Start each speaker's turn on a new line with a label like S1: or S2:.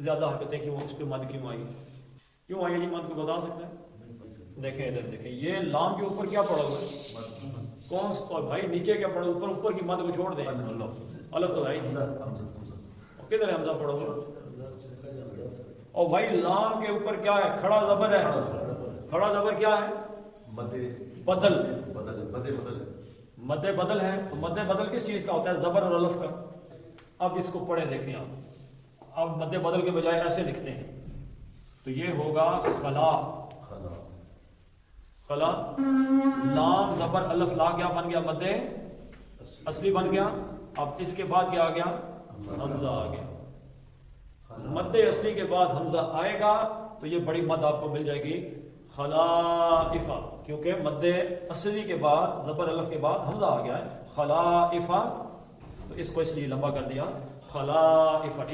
S1: ज्यादा हरकतें क्यों, उस पर मद क्यों आई, क्यों आई, ये मद को बता सकते हैं? देखें इधर, देखें ये लाम के ऊपर क्या पड़ा हुआ है, कौन सा भाई, नीचे क्या पड़ा, ऊपर ऊपर की मद को छोड़ दें, अलग तो है ही नहीं, किधर है हमजा पड़ा हुआ, और भाई लाम के ऊपर क्या है, खड़ा जबर है, खड़ा जबर क्या है, बदल, मद्दे बदल है, तो मद्दे बदल किस चीज का होता है, जबर और अलफ का। अब इसको पढ़े देखें आप, अब मद्दे बदल के बजाय ऐसे लिखते हैं, तो ये होगा खला, खला, लाम जबर अलफ ला क्या बन गया, मद्दे असली बन गया। अब इसके बाद क्या आ गया, हमजा आ गया, मद्दे असली के बाद हमजा आएगा तो ये बड़ी मद आपको मिल जाएगी खलाइफा, क्योंकि मद्दे असली के बाद जबर अलफ के बाद हमजा आ गया है, खलाइफा, तो इसको इसलिए लंबा कर दिया खलाइफा।